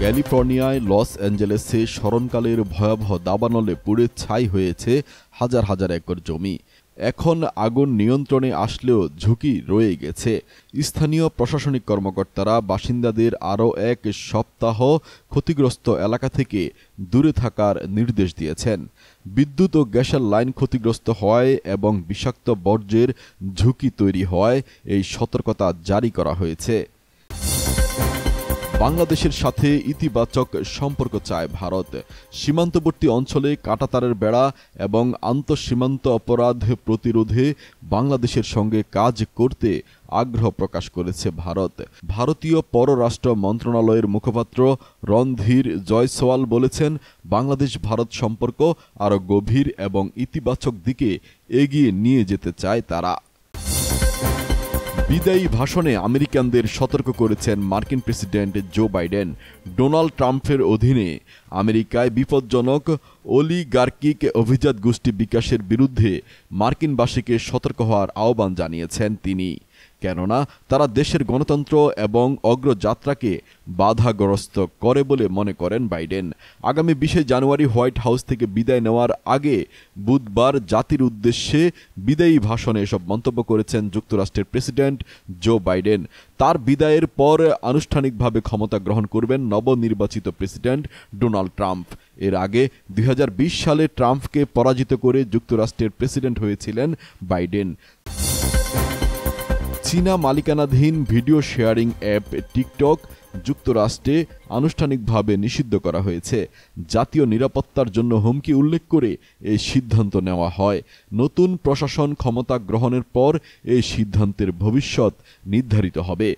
ক্যালিফোর্নিয়ায় loss অ্যাঞ্জেলেসে স্মরণকালের ভয়াবহ দাবানলে পুড়ে ছাই হয়েছে হাজার হাজার একর জমি। এখন আগুন নিয়ন্ত্রণে আসলেও ঝুঁকি রয়ে গেছে। স্থানীয় প্রশাসনিক কর্মকর্তারা বাসিন্দাদের আরও এক সপ্তাহ ক্ষতিগ্রস্ত এলাকা থেকে দূরে থাকার নির্দেশ দিয়েছেন। বিদ্যুৎ ও গ্যাসের লাইন ক্ষতিগ্রস্ত হওয়ায় এবং বিষাক্ত বর্জ্যের ঝুঁকি তৈরি হওয়ায় এই সতর্কতা জারি করা হয়েছে। বাংলাদেশের সাথে ইতিবাচক সম্পর্ক চায় ভারত। সীমান্তবর্তী অঞ্চলে কাঁটাতারের বেড়া এবং আন্তঃসীমান্ত অপরাধ প্রতিরোধে বাংলাদেশের সঙ্গে কাজ করতে আগ্রহ প্রকাশ করেছে ভারত। ভারতীয় পররাষ্ট্র মন্ত্রণালয়ের মুখপাত্র রণধীর জয়সওয়াল বলেছেন, বাংলাদেশ ভারত সম্পর্ক আরও গভীর এবং ইতিবাচক দিকে এগিয়ে নিয়ে যেতে চায় তারা। বিদায়ী ভাষণে আমেরিকানদের সতর্ক করেছেন মার্কিন প্রেসিডেন্ট জো বাইডেন। ডোনাল্ড ট্রাম্পের অধীনে আমেরিকায় বিপজ্জনক অলিগার্কিক অভিজাত গোষ্ঠী বিকাশের বিরুদ্ধে মার্কিনবাসীকে সতর্ক হওয়ার আহ্বান জানিয়েছেন তিনি, কেননা তারা দেশের গণতন্ত্র এবং অগ্রযাত্রাকে বাধাগ্রস্ত করে বলে মনে করেন বাইডেন। আগামী 20 জানুয়ারি হোয়াইট হাউস থেকে বিদায় নেওয়ার আগে বুধবার জাতির উদ্দেশ্যে বিদায়ী ভাষণে এসব মন্তব্য করেছেন যুক্তরাষ্ট্রের প্রেসিডেন্ট জো বাইডেন। তার বিদায়ের পর আনুষ্ঠানিকভাবে ক্ষমতা গ্রহণ করবেন নবনির্বাচিত প্রেসিডেন্ট ডোনাল্ড ট্রাম্প। এর আগে 2020 সালে ট্রাম্পকে পরাজিত করে যুক্তরাষ্ট্রের প্রেসিডেন্ট হয়েছিলেন বাইডেন। চীনা মালিকানাধীন ভিডিও শেয়ারিং অ্যাপ টিকটক যুক্তরাষ্ট্রে আনুষ্ঠানিকভাবে নিষিদ্ধ করা হয়েছে। জাতীয় নিরাপত্তার জন্য হুমকি উল্লেখ করে এই সিদ্ধান্ত নেওয়া হয়। নতুন প্রশাসন ক্ষমতা গ্রহণের পর এই সিদ্ধান্তের ভবিষ্যৎ নির্ধারিত হবে।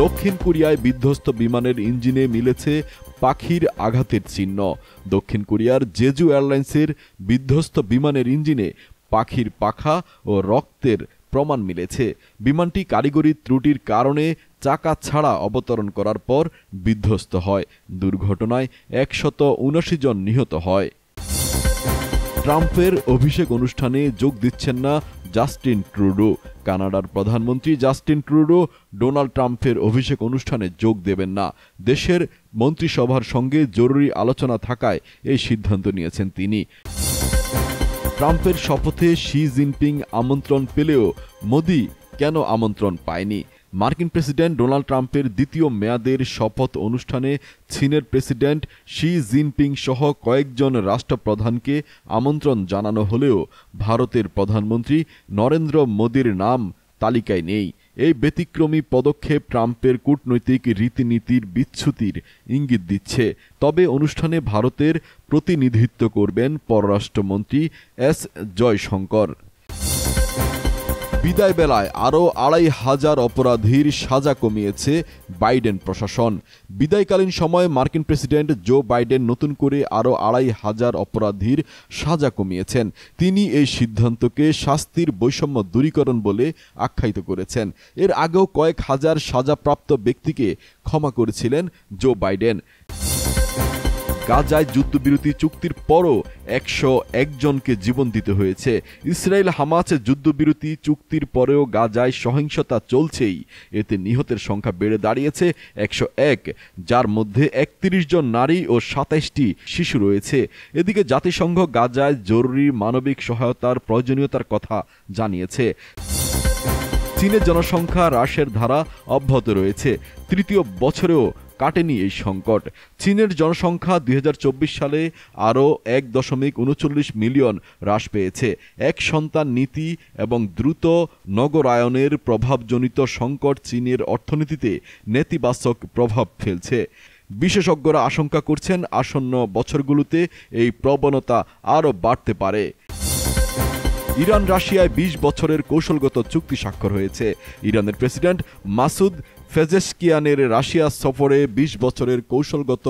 দক্ষিণ কোরিয়ায় বিধ্বস্ত বিমানের ইঞ্জিনে মিলেছে পাখির আঘাতের চিহ্ন। দক্ষিণ কোরিয়ার জেজু এয়ারলাইন্সের বিধ্বস্ত বিমানের ইঞ্জিনে পাখির পাখা ও রক্তের প্রমাণ মিলেছে। বিমানটি কারিগরি ত্রুটির কারণে চাকা ছাড়া অবতরণ করার পর বিধ্বস্ত হয়। দুর্ঘটনায় 179 জন নিহত হয়। ট্রাম্পের অভিষেক অনুষ্ঠানে যোগ দিচ্ছেন না জাস্টিন ট্রুডো। কানাডার প্রধানমন্ত্রী জাস্টিন ট্রুডো ডোনাল্ড ট্রাম্পের অভিষেক অনুষ্ঠানে যোগ দেবেন না। দেশের মন্ত্রিসভার সঙ্গে জরুরি আলোচনা থাকায় এই সিদ্ধান্ত নিয়েছেন তিনি। ট্রাম্পের শপথে শি জিনপিং আমন্ত্রণ পেলেও মোদি কেন আমন্ত্রণ পায়নি? মার্কিন প্রেসিডেন্ট ডোনাল্ড ট্রাম্পের দ্বিতীয় মেয়াদের শপথ অনুষ্ঠানে চীনের প্রেসিডেন্ট শি জিনপিং সহ কয়েকজন রাষ্ট্রপ্রধানকে আমন্ত্রণ জানানো হলেও ভারতের প্রধানমন্ত্রী নরেন্দ্র মোদির নাম তালিকায় নেই। এই ব্যতিক্রমী পদক্ষেপ ট্রাম্পের কূটনৈতিক রীতিনীতির বিচ্যুতির ইঙ্গিত দিচ্ছে। তবে অনুষ্ঠানে ভারতের প্রতিনিধিত্ব করবেন পররাষ্ট্রমন্ত্রী এস জয়শঙ্কর। বিদায় বেলায় আরও 2500 অপরাধীর সাজা কমিয়েছে বাইডেন প্রশাসন। বিদায়কালীন সময়ে মার্কিন প্রেসিডেন্ট জো বাইডেন নতুন করে আরও 2500 অপরাধীর সাজা কমিয়েছেন। তিনি এই সিদ্ধান্তকে শাস্তির বৈষম্য দূরীকরণ বলে আখ্যায়িত করেছেন। এর আগেও কয়েক হাজার সাজাপ্রাপ্ত ব্যক্তিকে ক্ষমা করেছিলেন জো বাইডেন। গাজায় যুদ্ধবিরতি চুক্তির পরও 101 জনকে জীবন দিতে হয়েছে। ইসরায়েল হামাস যুদ্ধবিরতি চুক্তির পরেও গাজায় সহিংসতা চলছেই। এতে নিহতের সংখ্যা বেড়ে দাঁড়িয়েছে 101, যার মধ্যে 31 জন নারী ও 27টি শিশু রয়েছে। এদিকে জাতিসংঘ গাজায় জরুরি মানবিক সহায়তার প্রয়োজনীয়তার কথা জানিয়েছে। চীনের জনসংখ্যা হ্রাসের ধারা অব্যাহত রয়েছে। তৃতীয় বছরেও কাটেনি এই সংকট। চীনের জনসংখ্যা 2024 সালে আরও 1.39 মিলিয়ন হ্রাস পেয়েছে। এক সন্তান নীতি এবং দ্রুত নগরায়নের প্রভাবজনিত সংকট চীনের অর্থনীতিতে নেতিবাচক প্রভাব ফেলছে। বিশেষজ্ঞরা আশঙ্কা করছেন আসন্ন বছরগুলোতে এই প্রবণতা আরও বাড়তে পারে। ইরান রাশিয়ায় 20 বছরের কৌশলগত চুক্তি স্বাক্ষর হয়েছে। ইরানের প্রেসিডেন্ট মাসুদ পেজেশকিয়ানের রাশিয়া সফরে 20 বছরের কৌশলগত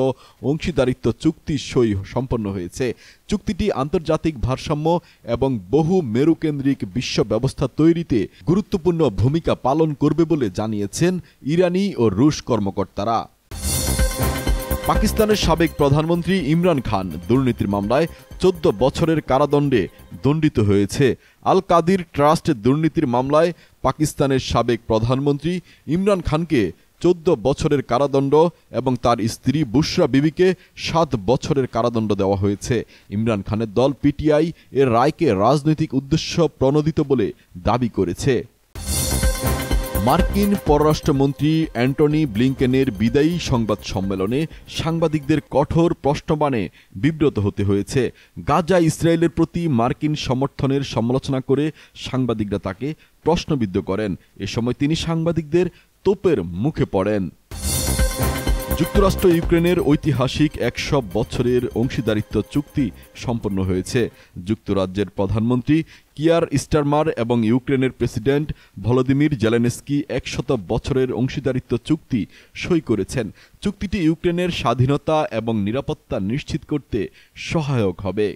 অংশীদারিত্ব চুক্তি সই সম্পন্ন হয়েছে। চুক্তিটি আন্তর্জাতিক ভারসাম্য এবং বহু মেরুকেন্দ্রিক বিশ্ব ব্যবস্থা তৈরিতে গুরুত্বপূর্ণ ভূমিকা পালন করবে বলে জানিয়েছেন ইরানি ও রুশ কর্মকর্তারা। পাকিস্তানের সাবেক প্রধানমন্ত্রী ইমরান খান দুর্নীতির মামলায় 14 বছরের কারাদণ্ডে দণ্ডিত হয়েছে। আল কাদির ট্রাস্ট দুর্নীতির মামলায় পাকিস্তানের সাবেক প্রধানমন্ত্রী ইমরান খানকে 14 বছরের কারাদণ্ড এবং তার স্ত্রী বুশরা বিবিকে 7 বছরের কারাদণ্ড দেওয়া হয়েছে। ইমরান খানের দল পিটিআই এর রায়কে রাজনৈতিক উদ্দেশ্য প্রণোদিত বলে দাবি করেছে। মার্কিন পররাষ্ট্রমন্ত্রী অ্যান্টনি ব্লিংকেনের বিদায়ী সংবাদ সম্মেলনে সাংবাদিকদের কঠোর প্রশ্নবাণে বিব্রত হতে হয়েছে। গাজা ইসরায়েলের প্রতি মার্কিন সমর্থনের সমালোচনা করে সাংবাদিকরা তাকে প্রশ্নবিদ্ধ করেন। এ সময় তিনি সাংবাদিকদের তোপের মুখে পড়েন। যুক্তরাষ্ট্র ইউক্রেনের ঐতিহাসিক 100 বছরের অংশীদারিত্ব চুক্তি সম্পন্ন হয়েছে। যুক্তরাজ্যের প্রধানমন্ত্রী কিয়ার স্টারমার এবং ইউক্রেনের প্রেসিডেন্ট ভলোদিমির জেলেনস্কি 100 বছরের অংশীদারিত্ব চুক্তি সই করেছেন। চুক্তিটি ইউক্রেনের স্বাধীনতা এবং নিরাপত্তা নিশ্চিত করতে সহায়ক হবে।